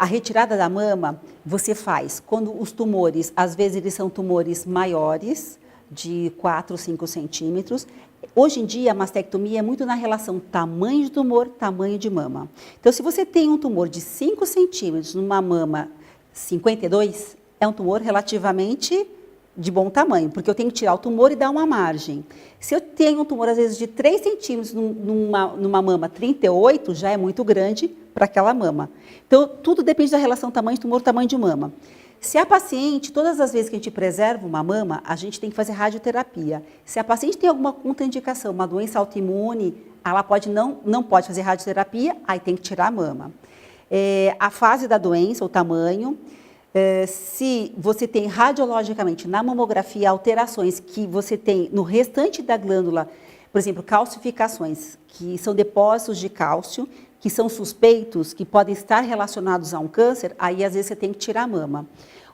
A retirada da mama você faz quando os tumores, às vezes eles são tumores maiores, de 4 ou 5 centímetros. Hoje em dia a mastectomia é muito na relação tamanho de tumor, tamanho de mama. Então se você tem um tumor de 5 centímetros numa mama 52, é um tumor relativamente de bom tamanho, porque eu tenho que tirar o tumor e dar uma margem. Se eu tenho um tumor, às vezes, de 3 centímetros numa mama 38, já é muito grande para aquela mama. Então, tudo depende da relação tamanho de tumor, tamanho de mama. Se a paciente, todas as vezes que a gente preserva uma mama, a gente tem que fazer radioterapia. Se a paciente tem alguma contraindicação, uma doença autoimune, ela não pode fazer radioterapia, aí tem que tirar a mama. A fase da doença, o tamanho... se você tem radiologicamente na mamografia alterações que você tem no restante da glândula, por exemplo, calcificações, que são depósitos de cálcio, que são suspeitos, que podem estar relacionados a um câncer, aí às vezes você tem que tirar a mama.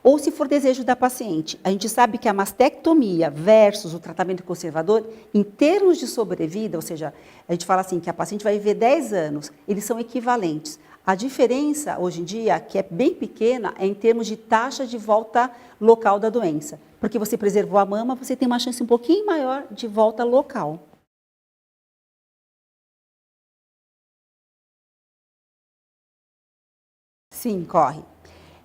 Ou se for desejo da paciente, a gente sabe que a mastectomia versus o tratamento conservador, em termos de sobrevida, ou seja, a gente fala assim que a paciente vai viver 10 anos, eles são equivalentes. A diferença, hoje em dia, que é bem pequena, é em termos de taxa de volta local da doença. Porque você preservou a mama, você tem uma chance um pouquinho maior de volta local. Sim, corre.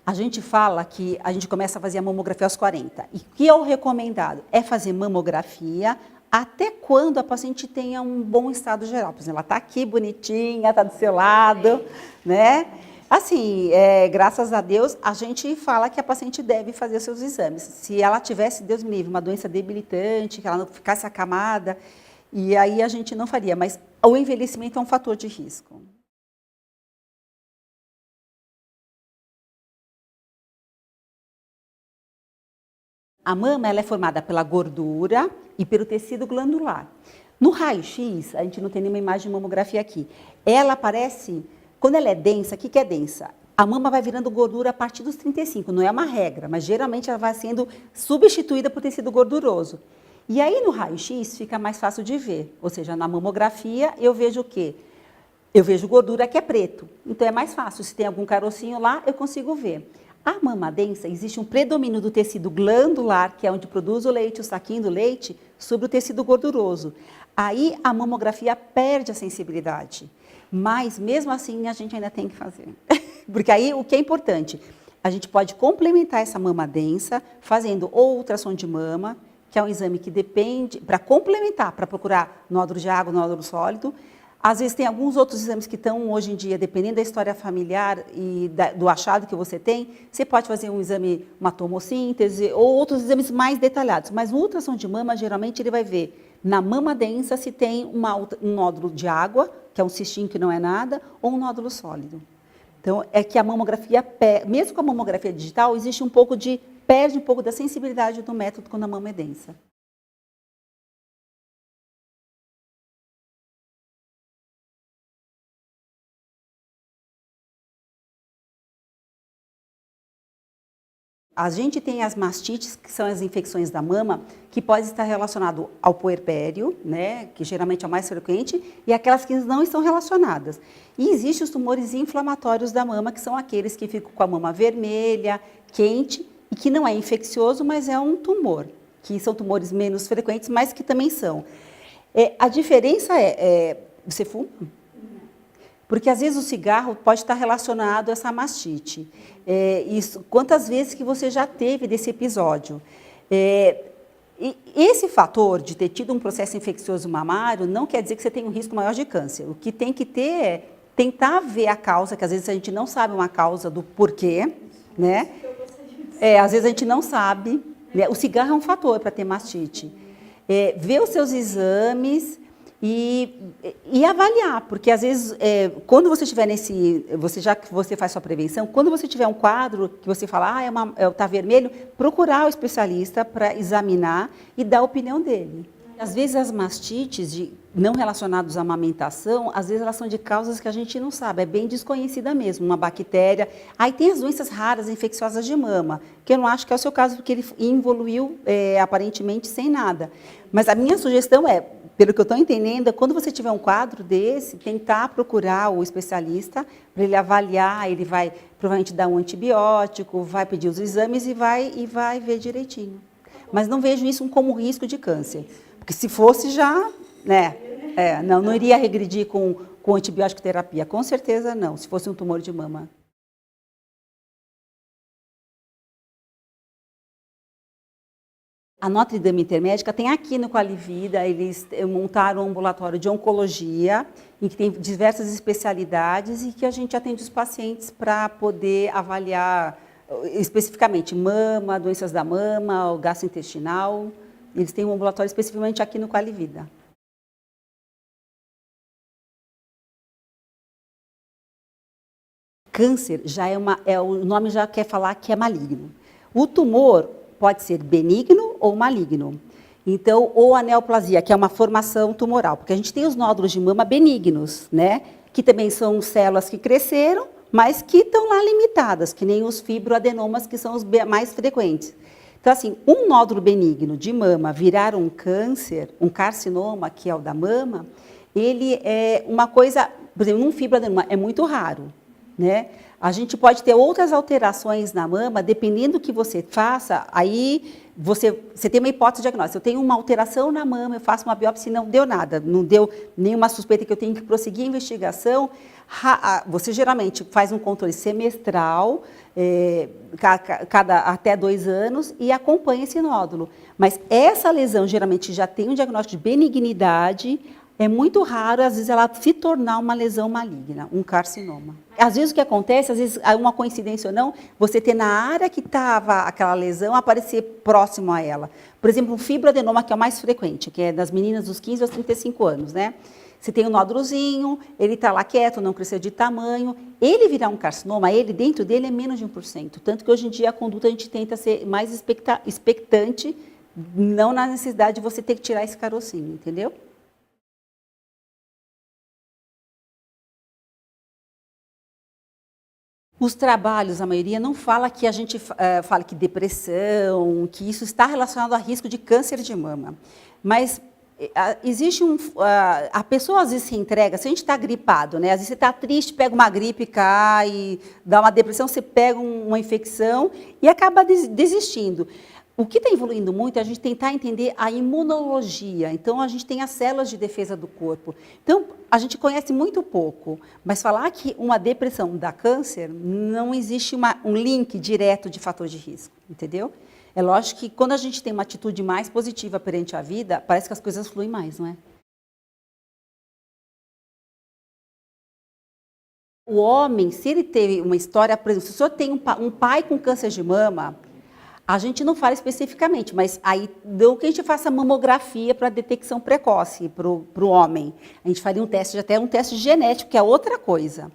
A gente fala que a gente começa a fazer a mamografia aos 40. E o que é o recomendado? É fazer mamografia até quando a paciente tenha um bom estado geral. Por exemplo, ela está aqui bonitinha, está do seu lado, né? Assim, graças a Deus, a gente fala que a paciente deve fazer os seus exames. Se ela tivesse, Deus me livre, uma doença debilitante, que ela não ficasse acamada, e aí a gente não faria. Mas o envelhecimento é um fator de risco. A mama ela é formada pela gordura e pelo tecido glandular. No raio-x, a gente não tem nenhuma imagem de mamografia aqui. Ela aparece, quando ela é densa, o que é densa? A mama vai virando gordura a partir dos 35, não é uma regra, mas geralmente ela vai sendo substituída por tecido gorduroso. E aí no raio-x fica mais fácil de ver, ou seja, na mamografia eu vejo o quê? Eu vejo gordura que é preto, então é mais fácil, se tem algum carocinho lá eu consigo ver. A mama densa, existe um predomínio do tecido glandular, que é onde produz o leite, o saquinho do leite, sobre o tecido gorduroso. Aí a mamografia perde a sensibilidade, mas mesmo assim a gente ainda tem que fazer. Porque aí o que é importante, a gente pode complementar essa mama densa fazendo ou ultrassom de mama, que é um exame que depende, para complementar, para procurar nódulo de água, nódulo sólido. Às vezes tem alguns outros exames que estão hoje em dia, dependendo da história familiar e do achado que você tem, você pode fazer um exame, uma tomossíntese ou outros exames mais detalhados. Mas o ultrassom de mama, geralmente, ele vai ver na mama densa se tem um nódulo de água, que é um cistinho que não é nada, ou um nódulo sólido. Então, é que a mamografia, mesmo com a mamografia digital, existe perde um pouco da sensibilidade do método quando a mama é densa. A gente tem as mastites, que são as infecções da mama, que podem estar relacionadas ao puerpério, né, que geralmente é o mais frequente, e aquelas que não estão relacionadas. E existem os tumores inflamatórios da mama, que são aqueles que ficam com a mama vermelha, quente, e que não é infeccioso, mas é um tumor, que são tumores menos frequentes, mas que também são. A diferença você fuma? Porque às vezes o cigarro pode estar relacionado a essa mastite. Quantas vezes que você já teve desse episódio? E esse fator de ter tido um processo infeccioso mamário não quer dizer que você tem um risco maior de câncer. O que tem que ter é tentar ver a causa, que às vezes a gente não sabe uma causa do porquê, né? Às vezes a gente não sabe, né? O cigarro é um fator para ter mastite. Ver os seus exames e avaliar, porque às vezes, quando você estiver já que você faz sua prevenção, quando você tiver um quadro que você fala, está vermelho, procurar o especialista para examinar e dar a opinião dele. Às vezes as mastites não relacionadas à amamentação, às vezes elas são de causas que a gente não sabe, é bem desconhecida mesmo, uma bactéria. Aí tem as doenças raras, infecciosas de mama, que eu não acho que é o seu caso, porque ele evoluiu aparentemente sem nada. Mas a minha sugestão é, pelo que eu estou entendendo, quando você tiver um quadro desse, tentar procurar o especialista para ele avaliar, ele vai provavelmente dar um antibiótico, vai pedir os exames e vai ver direitinho. Mas não vejo isso como risco de câncer. Porque se fosse já, né, não iria regredir com antibiótico terapia, com certeza não, se fosse um tumor de mama. A Notre Dame Intermédica tem aqui no Qualivida, eles montaram um ambulatório de oncologia, em que tem diversas especialidades e que a gente atende os pacientes para poder avaliar especificamente mama, doenças da mama, o gastrointestinal. Eles têm um ambulatório especificamente aqui no Qualivida. Câncer já o nome já quer falar que é maligno. O tumor pode ser benigno ou maligno. Então, ou a neoplasia, que é uma formação tumoral, porque a gente tem os nódulos de mama benignos, né? Que também são células que cresceram, mas que estão lá limitadas, que nem os fibroadenomas, que são os mais frequentes. Então, assim, um nódulo benigno de mama virar um câncer, um carcinoma, que é o da mama, ele é uma coisa, por exemplo, um fibroadenoma é muito raro, né? A gente pode ter outras alterações na mama, dependendo do que você faça, aí você tem uma hipótese diagnóstica. Eu tenho uma alteração na mama, eu faço uma biópsia e não deu nada, não deu nenhuma suspeita que eu tenho que prosseguir a investigação. Você geralmente faz um controle semestral, até 2 anos, e acompanha esse nódulo. Mas essa lesão geralmente já tem um diagnóstico de benignidade, é muito raro, às vezes, ela se tornar uma lesão maligna, um carcinoma. Às vezes o que acontece, às vezes, uma coincidência ou não, você ter na área que estava aquela lesão aparecer próximo a ela. Por exemplo, um fibroadenoma, que é o mais frequente, que é das meninas dos 15 aos 35 anos, né? Você tem um nódulozinho, ele está lá quieto, não cresceu de tamanho. Ele virar um carcinoma, dentro dele é menos de 1%. Tanto que hoje em dia a conduta a gente tenta ser mais expectante, não na necessidade de você ter que tirar esse carocinho, entendeu? Os trabalhos, a maioria, não fala que a gente fala que depressão, que isso está relacionado a risco de câncer de mama. Mas existe a pessoa às vezes se entrega, se a gente está gripado, né? Às vezes você está triste, pega uma gripe, cai, dá uma depressão, você pega uma infecção e acaba desistindo. O que está evoluindo muito é a gente tentar entender a imunologia. Então, a gente tem as células de defesa do corpo. Então, a gente conhece muito pouco, mas falar que uma depressão dá câncer, não existe um link direto de fator de risco, entendeu? É lógico que quando a gente tem uma atitude mais positiva perante a vida, parece que as coisas fluem mais, não é? O homem, se ele teve uma história, por exemplo, se o senhor tem um pai com câncer de mama, a gente não fala especificamente, mas aí deu que a gente faça mamografia para detecção precoce para o homem. A gente faria até um teste genético, que é outra coisa.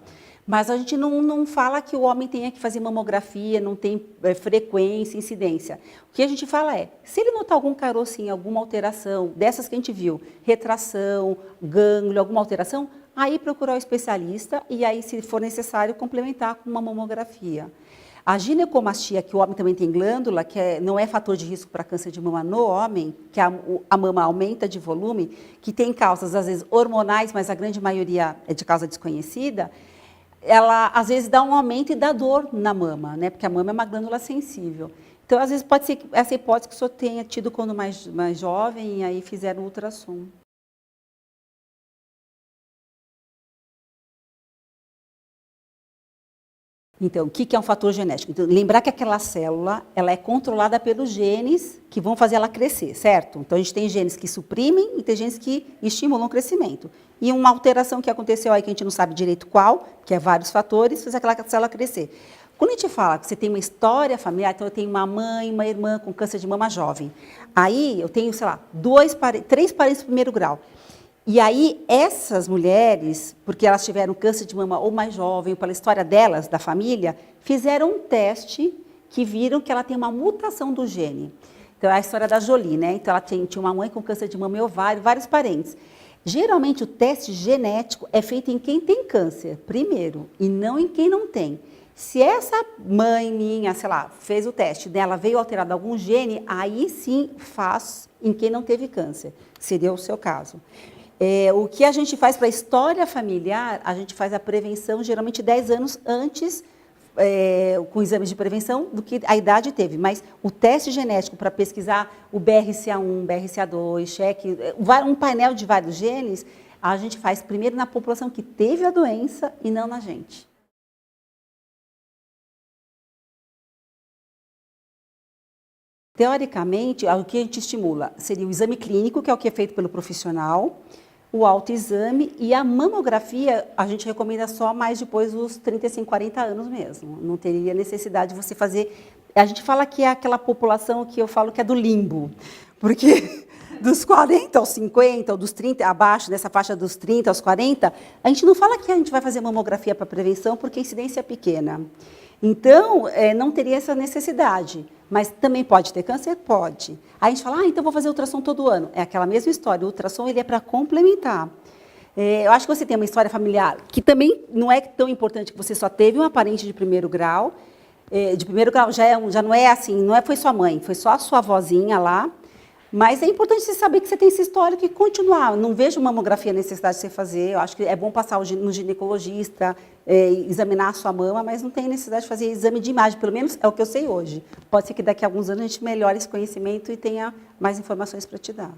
Mas a gente não fala que o homem tenha que fazer mamografia, não tem frequência, incidência. O que a gente fala é, se ele notar algum carocinho, alguma alteração, dessas que a gente viu, retração, gânglio, alguma alteração, aí procurar o especialista e aí, se for necessário, complementar com uma mamografia. A ginecomastia, que o homem também tem glândula, que não é fator de risco para câncer de mama no homem, que a mama aumenta de volume, que tem causas, às vezes, hormonais, mas a grande maioria é de causa desconhecida, ela, às vezes, dá um aumento e dá dor na mama, né? Porque a mama é uma glândula sensível. Então, às vezes, pode ser essa hipótese que o senhor tenha tido quando mais jovem e aí fizeram ultrassom. Então, o que é um fator genético? Então, lembrar que aquela célula ela é controlada pelos genes que vão fazer ela crescer, certo? Então, a gente tem genes que suprimem e tem genes que estimulam o crescimento. E uma alteração que aconteceu aí, que a gente não sabe direito qual, que é vários fatores, faz aquela célula crescer. Quando a gente fala que você tem uma história familiar, então eu tenho uma mãe, uma irmã com câncer de mama jovem. Aí eu tenho, sei lá, 3 parentes de primeiro grau. E aí, essas mulheres, porque elas tiveram câncer de mama ou mais jovem, pela história delas, da família, fizeram um teste que viram que ela tem uma mutação do gene. Então, é a história da Jolie, né? Então, ela tinha uma mãe com câncer de mama e ovário, vários parentes. Geralmente, o teste genético é feito em quem tem câncer, primeiro, e não em quem não tem. Se essa mãe minha, sei lá, fez o teste dela, veio alterado algum gene, aí sim faz em quem não teve câncer. Seria o seu caso. O que a gente faz para a história familiar, a gente faz a prevenção geralmente 10 anos antes, com exames de prevenção, do que a idade teve. Mas o teste genético para pesquisar o BRCA1, BRCA2, cheque, um painel de vários genes, a gente faz primeiro na população que teve a doença e não na gente. Teoricamente, o que a gente estimula seria o exame clínico, que é o que é feito pelo profissional, o autoexame e a mamografia, a gente recomenda só mais depois dos 35, 40 anos mesmo. Não teria necessidade de você fazer... A gente fala que é aquela população que eu falo que é do limbo, porque dos 40 aos 50, ou dos 30, abaixo dessa faixa dos 30 aos 40, a gente não fala que a gente vai fazer mamografia para prevenção porque a incidência é pequena. Então, não teria essa necessidade. Mas também pode ter câncer? Pode. Aí a gente fala, então vou fazer ultrassom todo ano. É aquela mesma história, o ultrassom ele é para complementar. Eu acho que você tem uma história familiar que também não é tão importante que você só teve uma parente de primeiro grau. De primeiro grau já não é assim, foi sua mãe, foi só a sua avózinha lá. Mas é importante você saber que você tem essa história e continuar. Não vejo mamografia a necessidade de você fazer. Eu acho que é bom passar no ginecologista, examinar a sua mama, mas não tem necessidade de fazer exame de imagem. Pelo menos é o que eu sei hoje. Pode ser que daqui a alguns anos a gente melhore esse conhecimento e tenha mais informações para te dar.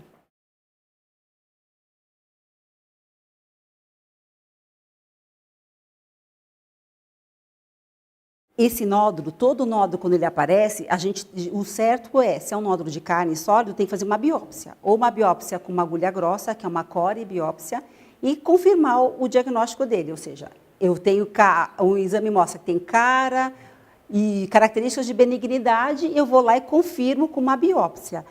Esse nódulo, todo nódulo, quando ele aparece, o certo se é um nódulo de carne sólido, tem que fazer uma biópsia. Ou uma biópsia com uma agulha grossa, que é uma core biópsia, e confirmar o diagnóstico dele. Ou seja, o exame mostra que tem cara e características de benignidade, eu vou lá e confirmo com uma biópsia.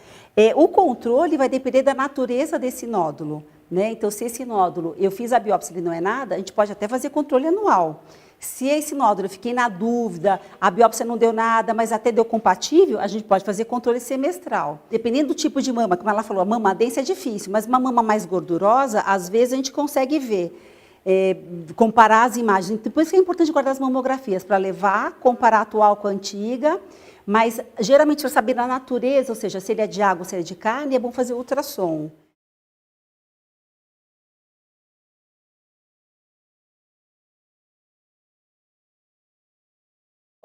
O controle vai depender da natureza desse nódulo, né? Então, se esse nódulo, eu fiz a biópsia e ele não é nada, a gente pode até fazer controle anual. Se esse nódulo eu fiquei na dúvida, a biópsia não deu nada, mas até deu compatível, a gente pode fazer controle semestral. Dependendo do tipo de mama, como ela falou, a mama densa é difícil, mas uma mama mais gordurosa, às vezes a gente consegue ver, comparar as imagens. Por isso que é importante guardar as mamografias, para levar, comparar a atual com a antiga, mas geralmente para saber a natureza, ou seja, se ele é de água ou se ele é de carne, é bom fazer ultrassom.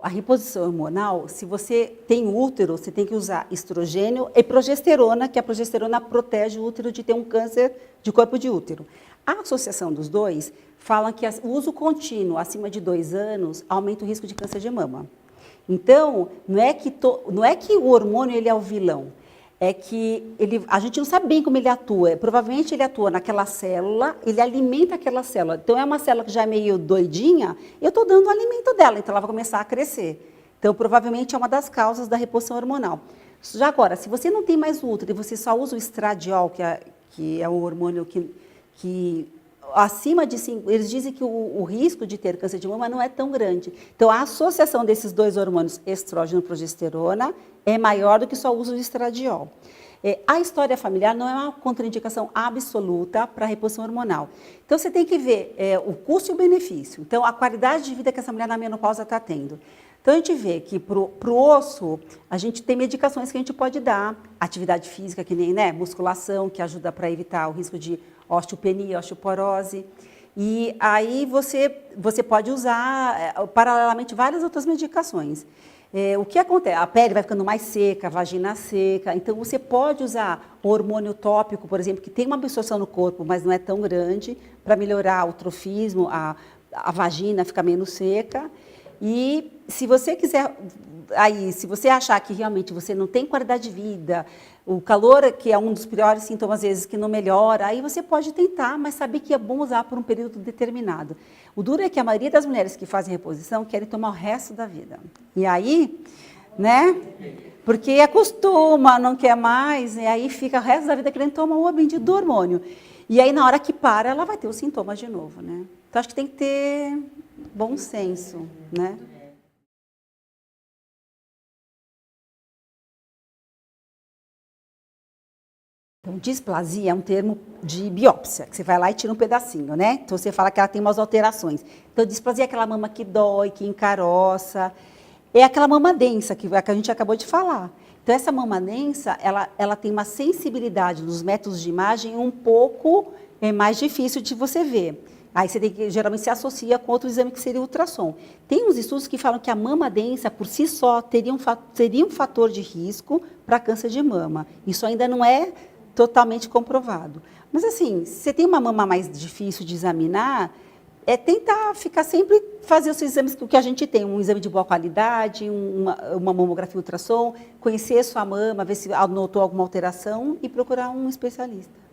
A reposição hormonal, se você tem útero, você tem que usar estrogênio e progesterona, que a progesterona protege o útero de ter um câncer de corpo de útero. A associação dos dois fala que o uso contínuo, acima de 2 anos, aumenta o risco de câncer de mama. Então, não é que o hormônio ele é o vilão, é que a gente não sabe bem como ele atua. Provavelmente ele atua naquela célula, ele alimenta aquela célula. Então, é uma célula que já é meio doidinha, eu estou dando o alimento dela, então ela vai começar a crescer. Então, provavelmente é uma das causas da reposição hormonal. Já agora, se você não tem mais útero e você só usa o estradiol, que é o hormônio que acima de 5, eles dizem que o risco de ter câncer de mama não é tão grande. Então, a associação desses dois hormônios, estrógeno e progesterona, é maior do que só o uso de estradiol. A história familiar não é uma contraindicação absoluta para a reposição hormonal. Então, você tem que ver o custo e o benefício. Então, a qualidade de vida que essa mulher na menopausa está tendo. Então, a gente vê que para o osso, a gente tem medicações que a gente pode dar, atividade física, que nem musculação, que ajuda para evitar o risco de osteopenia, osteoporose. E aí você pode usar, paralelamente, várias outras medicações. O que acontece? A pele vai ficando mais seca, a vagina seca, então você pode usar hormônio tópico, por exemplo, que tem uma absorção no corpo, mas não é tão grande, para melhorar o trofismo, a vagina fica menos seca. E se você quiser, se você achar que realmente você não tem qualidade de vida, o calor, que é um dos piores sintomas, às vezes, que não melhora, aí você pode tentar, mas saber que é bom usar por um período determinado. O duro é que a maioria das mulheres que fazem reposição querem tomar o resto da vida. E aí, porque acostuma, não quer mais, e aí fica o resto da vida querendo tomar o bendito do hormônio. E aí, na hora que para, ela vai ter os sintomas de novo, Então, acho que tem que ter bom senso, Então, displasia é um termo de biópsia, que você vai lá e tira um pedacinho, né? Então, você fala que ela tem umas alterações. Então, displasia é aquela mama que dói, que encaroça. É aquela mama densa que a gente acabou de falar. Então, essa mama densa, ela tem uma sensibilidade nos métodos de imagem um pouco mais difícil de você ver. Aí você tem que, geralmente se associa com outro exame que seria o ultrassom. Tem uns estudos que falam que a mama densa, por si só, seria um fator de risco para câncer de mama. Isso ainda não é totalmente comprovado. Mas assim, se você tem uma mama mais difícil de examinar, é tentar ficar sempre, fazer os exames que a gente tem, um exame de boa qualidade, uma mamografia ultrassom, conhecer a sua mama, ver se notou alguma alteração e procurar um especialista.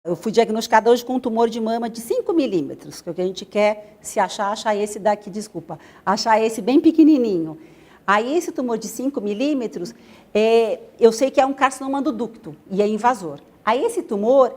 Eu fui diagnosticada hoje com um tumor de mama de 5 milímetros, que é o que a gente quer, se achar esse daqui, desculpa, achar esse bem pequenininho. Aí esse tumor de 5 milímetros, eu sei que é um carcinoma do ducto e é invasor. Aí esse tumor,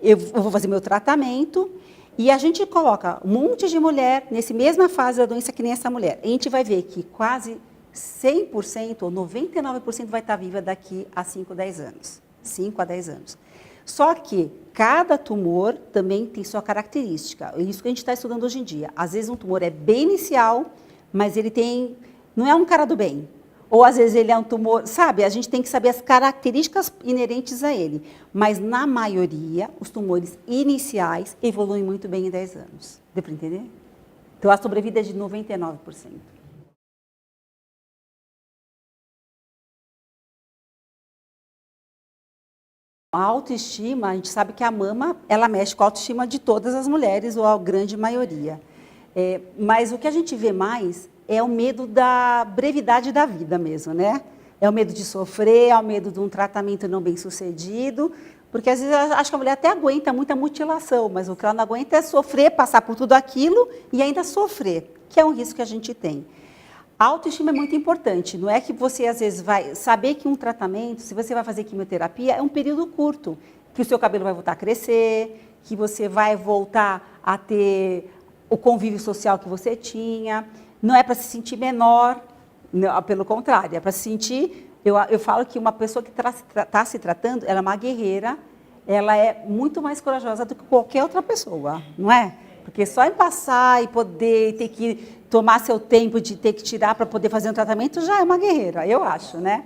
eu vou fazer meu tratamento e a gente coloca um monte de mulher nessa mesma fase da doença que nem essa mulher. A gente vai ver que quase 100% ou 99% vai estar viva daqui a 5 a 10 anos. 5 a 10 anos. Só que cada tumor também tem sua característica. É isso que a gente está estudando hoje em dia. Às vezes um tumor é bem inicial, mas ele não é um cara do bem. Ou às vezes ele é um tumor, sabe? A gente tem que saber as características inerentes a ele. Mas na maioria, os tumores iniciais evoluem muito bem em 10 anos. Deu para entender? Então a sobrevida é de 99%. A autoestima, a gente sabe que a mama, ela mexe com a autoestima de todas as mulheres, ou a grande maioria. Mas o que a gente vê mais é o medo da brevidade da vida mesmo, né? É o medo de sofrer, é o medo de um tratamento não bem sucedido, porque às vezes acho que a mulher até aguenta muita mutilação, mas o que ela não aguenta é sofrer, passar por tudo aquilo e ainda sofrer, que é um risco que a gente tem. A autoestima é muito importante, não é que você às vezes vai saber que um tratamento, se você vai fazer quimioterapia, é um período curto, que o seu cabelo vai voltar a crescer, que você vai voltar a ter o convívio social que você tinha, não é para se sentir menor, não, pelo contrário, é para se sentir, eu falo que uma pessoa que está se tratando, ela é uma guerreira, ela é muito mais corajosa do que qualquer outra pessoa, não é? Porque só em passar e poder ter que tomar seu tempo de ter que tirar para poder fazer um tratamento já é uma guerreira, eu acho, né?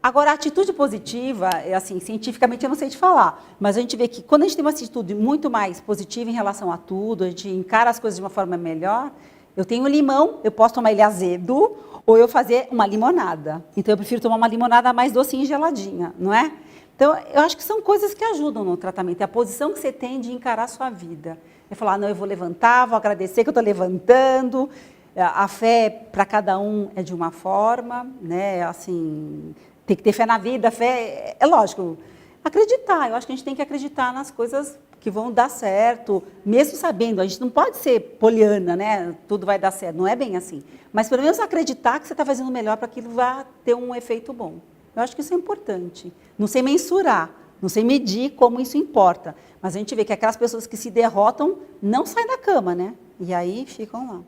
Agora, a atitude positiva, assim, cientificamente eu não sei te falar, mas a gente vê que quando a gente tem uma atitude muito mais positiva em relação a tudo, a gente encara as coisas de uma forma melhor, eu tenho um limão, eu posso tomar ele azedo ou eu fazer uma limonada. Então, eu prefiro tomar uma limonada mais docinha e geladinha, não é? Então, eu acho que são coisas que ajudam no tratamento, é a posição que você tem de encarar a sua vida. É falar, não, eu vou levantar, vou agradecer que eu estou levantando. A fé para cada um é de uma forma, né? Assim, tem que ter fé na vida, fé, é lógico, acreditar. Eu acho que a gente tem que acreditar nas coisas que vão dar certo, mesmo sabendo, a gente não pode ser poliana, né? Tudo vai dar certo, não é bem assim. Mas pelo menos acreditar que você está fazendo o melhor para que aquilo vá ter um efeito bom. Eu acho que isso é importante. Não sei mensurar, não sei medir como isso importa. Mas a gente vê que aquelas pessoas que se derrotam não saem da cama, né? E aí ficam lá.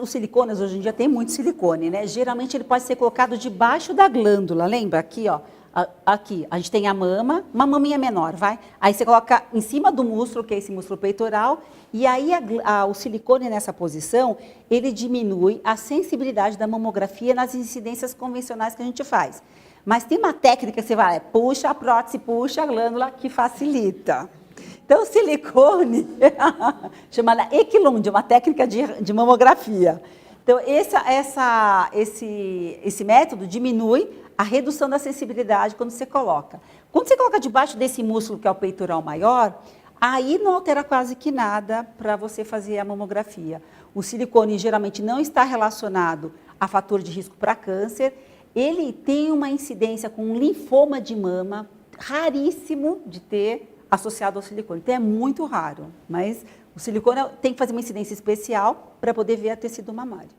Os silicones, hoje em dia tem muito silicone, né? Geralmente ele pode ser colocado debaixo da glândula, lembra? Aqui, ó. Aqui, a gente tem a mama, uma maminha menor, vai? Aí você coloca em cima do músculo, que é esse músculo peitoral, e aí o silicone nessa posição, ele diminui a sensibilidade da mamografia nas incidências convencionais que a gente faz. Mas tem uma técnica que você vai, puxa a prótese, puxa a glândula, que facilita. Então, o silicone, chamada Equilund, uma técnica de mamografia. Então, esse método diminui a redução da sensibilidade quando você coloca. Quando você coloca debaixo desse músculo, que é o peitoral maior, aí não altera quase que nada para você fazer a mamografia. O silicone geralmente não está relacionado a fator de risco para câncer. Ele tem uma incidência com um linfoma de mama, raríssimo de ter associado ao silicone. Então, é muito raro, mas o silicone tem que fazer uma incidência especial para poder ver a tecido mamário.